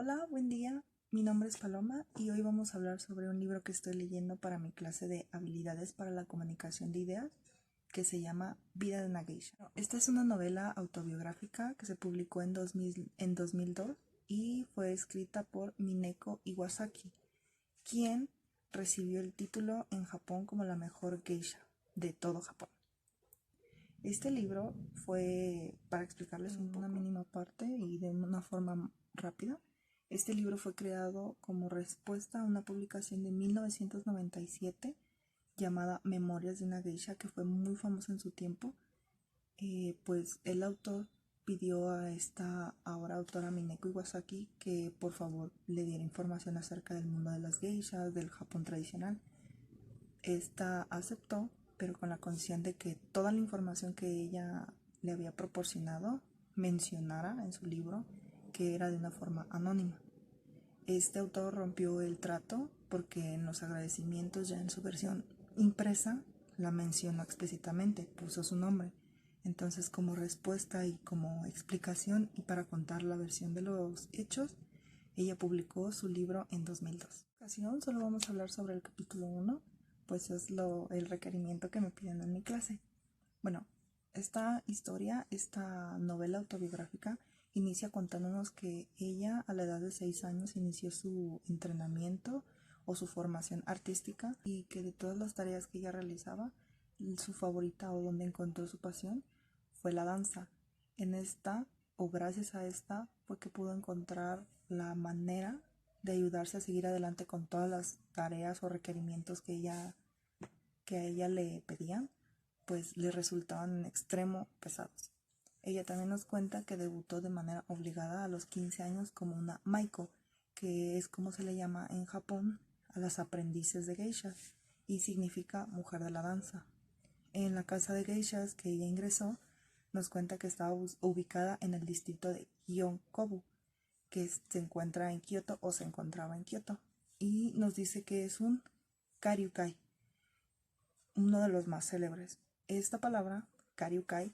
Hola, buen día. Mi nombre es Paloma y hoy vamos a hablar sobre un libro que estoy leyendo para mi clase de habilidades para la comunicación de ideas, que se llama Vida de una Geisha. Esta es una novela autobiográfica que se publicó en 2002 y fue escrita por Mineko Iwasaki, quien recibió el título en Japón como la mejor geisha de todo Japón. Este libro fue, para explicarles una mínima parte y de una forma rápida, este libro fue creado como respuesta a una publicación de 1997 llamada Memorias de una Geisha, que fue muy famosa en su tiempo. Pues el autor pidió a esta ahora autora Mineko Iwasaki que por favor le diera información acerca del mundo de las geishas, del Japón tradicional. Esta aceptó, pero con la condición de que toda la información que ella le había proporcionado mencionara en su libro que era de una forma anónima. Este autor rompió el trato porque en los agradecimientos, ya en su versión impresa, la mencionó explícitamente, puso su nombre. Entonces, como respuesta y como explicación y para contar la versión de los hechos, ella publicó su libro en 2002. En esta ocasión solo vamos a hablar sobre el capítulo 1, pues es el requerimiento que me piden en mi clase. Bueno, esta historia, esta novela autobiográfica, inicia contándonos que ella a la edad de 6 años inició su entrenamiento o su formación artística y que de todas las tareas que ella realizaba, su favorita o donde encontró su pasión fue la danza. En esta, o gracias a esta, fue que pudo encontrar la manera de ayudarse a seguir adelante con todas las tareas o requerimientos que a ella le pedían, pues le resultaban en extremo pesados. Ella también nos cuenta que debutó de manera obligada a los 15 años como una maiko, que es como se le llama en Japón a las aprendices de geishas, y significa mujer de la danza. En la casa de geishas que ella ingresó, nos cuenta que estaba ubicada en el distrito de Gyeongkobu, que se encuentra en Kioto o se encontraba en Kioto, y nos dice que es un karyukai, uno de los más célebres. Esta palabra, karyukai,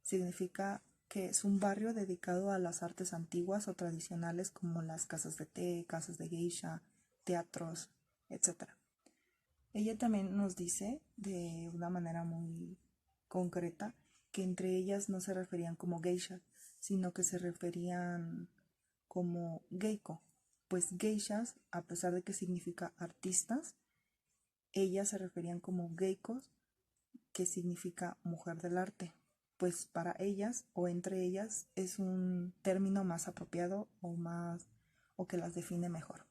significa que es un barrio dedicado a las artes antiguas o tradicionales como las casas de té, casas de geisha, teatros, etc. Ella también nos dice de una manera muy concreta que entre ellas no se referían como geisha, sino que se referían como geiko, pues geishas, a pesar de que significa artistas, ellas se referían como geikos, que significa mujer del arte, pues para ellas o entre ellas es un término más apropiado o que las define mejor.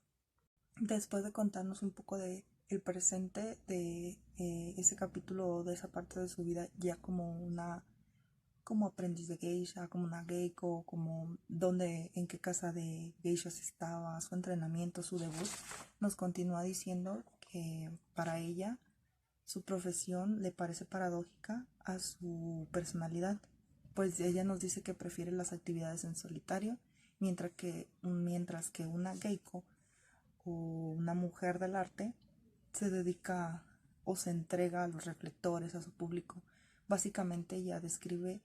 Después de contarnos un poco de el presente de ese capítulo o de esa parte de su vida ya como aprendiz de geisha, como una geiko, como en qué casa de geishas estaba, su entrenamiento, su debut, nos continúa diciendo que para ella su profesión le parece paradójica a su personalidad, pues ella nos dice que prefiere las actividades en solitario, mientras que una geiko o una mujer del arte se dedica o se entrega a los reflectores, a su público. Básicamente ella describe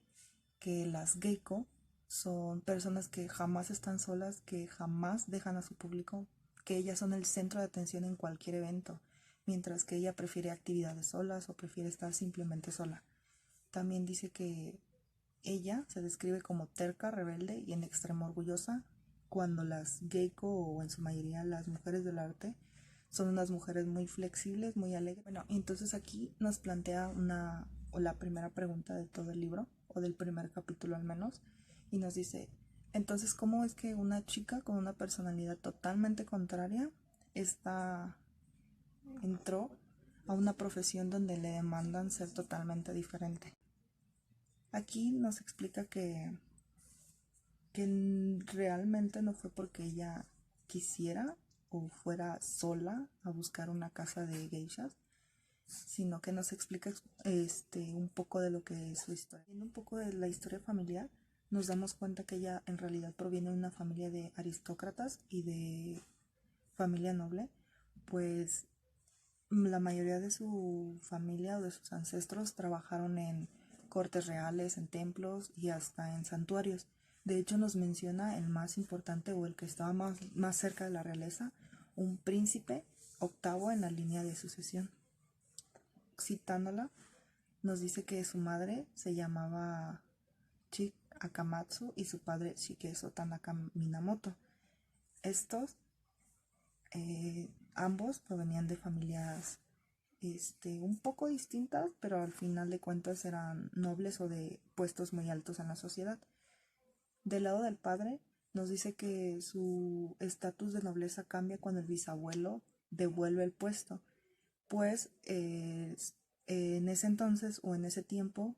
que las geiko son personas que jamás están solas, que jamás dejan a su público, que ellas son el centro de atención en cualquier evento, mientras que ella prefiere actividades solas o prefiere estar simplemente sola. También dice que ella se describe como terca, rebelde y en extremo orgullosa, cuando las geiko o en su mayoría las mujeres del arte son unas mujeres muy flexibles, muy alegres. Bueno, entonces aquí nos plantea la primera pregunta de todo el libro, o del primer capítulo al menos, y nos dice, entonces, ¿cómo es que una chica con una personalidad totalmente contraria entró a una profesión donde le demandan ser totalmente diferente? Aquí nos explica que realmente no fue porque ella quisiera o fuera sola a buscar una casa de geishas, sino que nos explica un poco de lo que es su historia. Viendo un poco de la historia familiar, nos damos cuenta que ella en realidad proviene de una familia de aristócratas y de familia noble, pues la mayoría de su familia o de sus ancestros trabajaron en cortes reales, en templos y hasta en santuarios. De hecho, nos menciona el más importante o el que estaba más cerca de la realeza, un príncipe octavo en la línea de sucesión. Citándola, nos dice que su madre se llamaba Chik Akamatsu y su padre Shikeso Tanaka Minamoto. Estos ambos provenían de familias un poco distintas, pero al final de cuentas eran nobles o de puestos muy altos en la sociedad. Del lado del padre, nos dice que su estatus de nobleza cambia cuando el bisabuelo devuelve el puesto, pues en ese entonces o en ese tiempo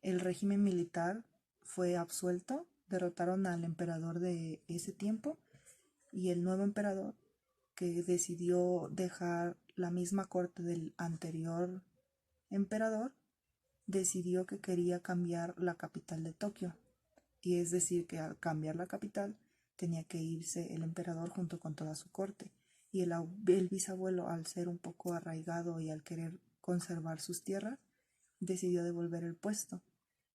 el régimen militar fue absuelto, derrotaron al emperador de ese tiempo y el nuevo emperador, que decidió dejar la misma corte del anterior emperador, decidió que quería cambiar la capital de Tokio. Y es decir, que al cambiar la capital tenía que irse el emperador junto con toda su corte. Y el bisabuelo, al ser un poco arraigado y al querer conservar sus tierras, decidió devolver el puesto.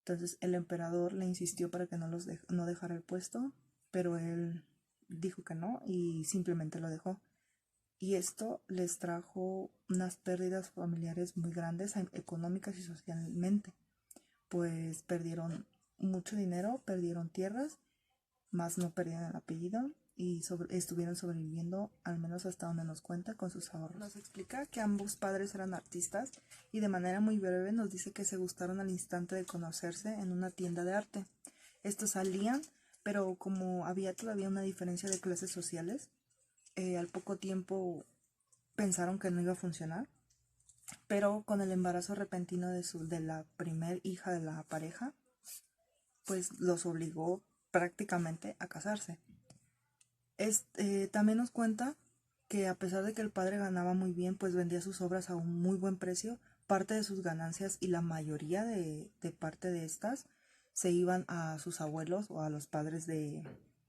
Entonces el emperador le insistió para que no dejara el puesto, pero él dijo que no y simplemente lo dejó. Y esto les trajo unas pérdidas familiares muy grandes, económicas y socialmente, pues perdieron mucho dinero, perdieron tierras, más no perdieron el apellido y estuvieron sobreviviendo, al menos hasta donde nos cuenta, con sus ahorros. Nos explica que ambos padres eran artistas y de manera muy breve nos dice que se gustaron al instante de conocerse en una tienda de arte. Estos salían, pero como había todavía una diferencia de clases sociales, al poco tiempo pensaron que no iba a funcionar, pero con el embarazo repentino de la primer hija de la pareja, pues los obligó prácticamente a casarse. También nos cuenta que a pesar de que el padre ganaba muy bien, pues vendía sus obras a un muy buen precio, parte de sus ganancias y la mayoría de parte de estas se iban a sus abuelos o a los padres de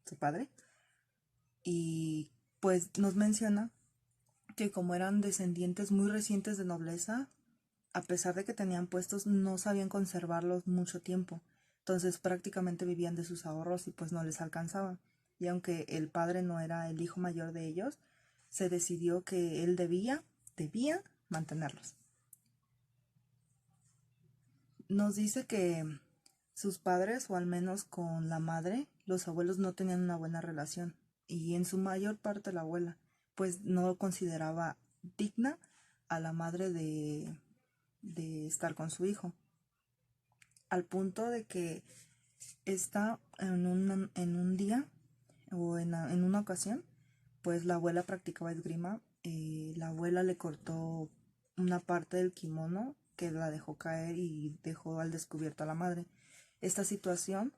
su padre. Y pues nos menciona que como eran descendientes muy recientes de nobleza, a pesar de que tenían puestos, no sabían conservarlos mucho tiempo. Entonces prácticamente vivían de sus ahorros y pues no les alcanzaba. Y aunque el padre no era el hijo mayor de ellos, se decidió que él debía mantenerlos. Nos dice que sus padres, o al menos con la madre, los abuelos no tenían una buena relación. Y en su mayor parte la abuela, pues no consideraba digna a la madre de estar con su hijo. Al punto de que está en un día o en una ocasión, pues la abuela practicaba esgrima. La abuela le cortó una parte del kimono que la dejó caer y dejó al descubierto a la madre. Esta situación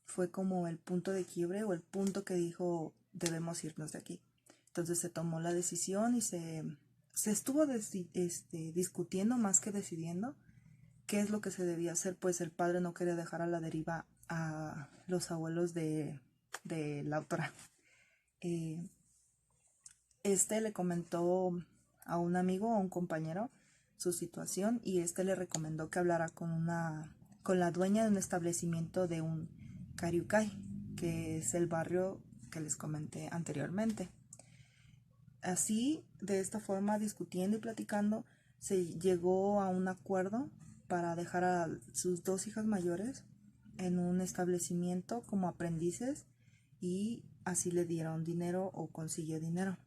fue como el punto de quiebre o el punto que dijo debemos irnos de aquí. Entonces se tomó la decisión y se estuvo discutiendo más que decidiendo qué es lo que se debía hacer, pues el padre no quería dejar a la deriva a los abuelos de la autora. Le comentó a un amigo o a un compañero su situación y le recomendó que hablara con la dueña de un establecimiento de un karyukai, que es el barrio que les comenté anteriormente. Así, de esta forma, discutiendo y platicando, se llegó a un acuerdo para dejar a sus dos hijas mayores en un establecimiento como aprendices y así le dieron dinero o consiguió dinero.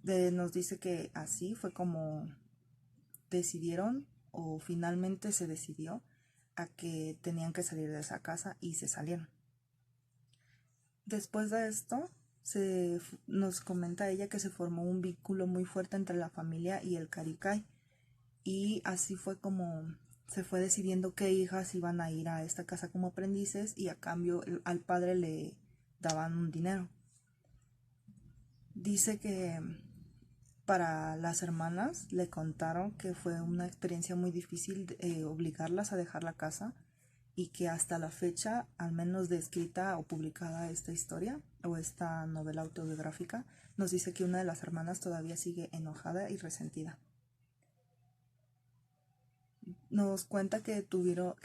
Nos dice que así fue como decidieron o finalmente se decidió a que tenían que salir de esa casa y se salieron. Después de esto, nos comenta ella que se formó un vínculo muy fuerte entre la familia y el karyukai y así fue como se fue decidiendo qué hijas iban a ir a esta casa como aprendices y a cambio al padre le daban un dinero. Dice que para las hermanas le contaron que fue una experiencia muy difícil obligarlas a dejar la casa y que hasta la fecha, al menos de escrita o publicada esta historia o esta novela autobiográfica, nos dice que una de las hermanas todavía sigue enojada y resentida. Nos cuenta que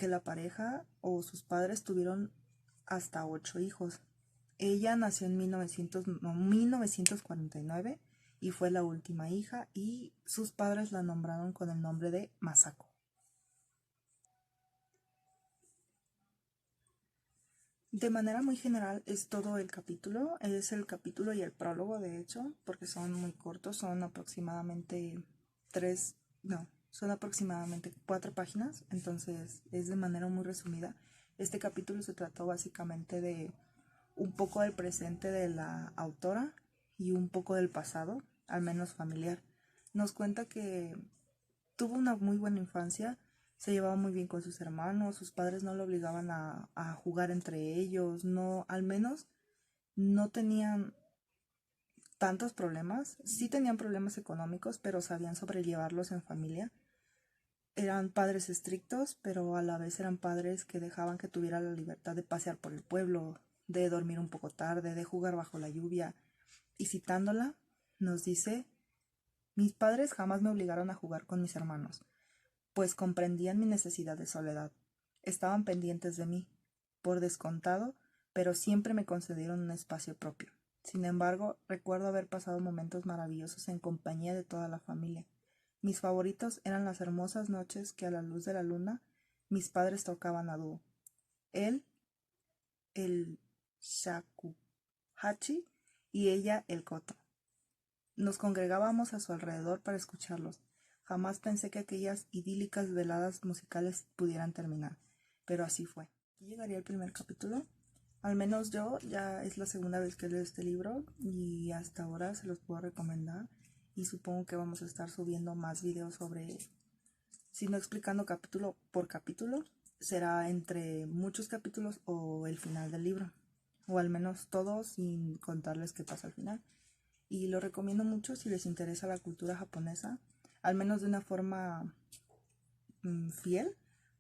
la pareja o sus padres tuvieron hasta 8 hijos. Ella nació en 1949 y fue la última hija y sus padres la nombraron con el nombre de Masako. De manera muy general es todo el capítulo, es el capítulo y el prólogo de hecho, porque son muy cortos, son aproximadamente tres, no, son aproximadamente 4 páginas, entonces es de manera muy resumida. Este capítulo se trató básicamente de un poco del presente de la autora y un poco del pasado, al menos familiar. Nos cuenta que tuvo una muy buena infancia, se llevaba muy bien con sus hermanos, sus padres no lo obligaban a jugar entre ellos, no, al menos no tenían tantos problemas, sí tenían problemas económicos, pero sabían sobrellevarlos en familia. Eran padres estrictos, pero a la vez eran padres que dejaban que tuviera la libertad de pasear por el pueblo, de dormir un poco tarde, de jugar bajo la lluvia. Y citándola, nos dice: mis padres jamás me obligaron a jugar con mis hermanos, pues comprendían mi necesidad de soledad. Estaban pendientes de mí, por descontado, pero siempre me concedieron un espacio propio. Sin embargo, recuerdo haber pasado momentos maravillosos en compañía de toda la familia. Mis favoritos eran las hermosas noches que a la luz de la luna mis padres tocaban a dúo. Él, el shakuhachi, y ella, el koto. Nos congregábamos a su alrededor para escucharlos. Jamás pensé que aquellas idílicas veladas musicales pudieran terminar, pero así fue. Aquí llegaría el primer capítulo. Al menos yo ya es la segunda vez que leo este libro y hasta ahora se los puedo recomendar y supongo que vamos a estar subiendo más videos sobre, si no explicando capítulo por capítulo, será entre muchos capítulos o el final del libro, o al menos todo sin contarles qué pasa al final. Y lo recomiendo mucho si les interesa la cultura japonesa, al menos de una forma fiel,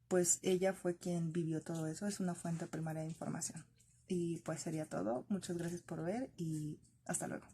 pues ella fue quien vivió todo eso, es una fuente primaria de información. Y pues sería todo, muchas gracias por ver y hasta luego.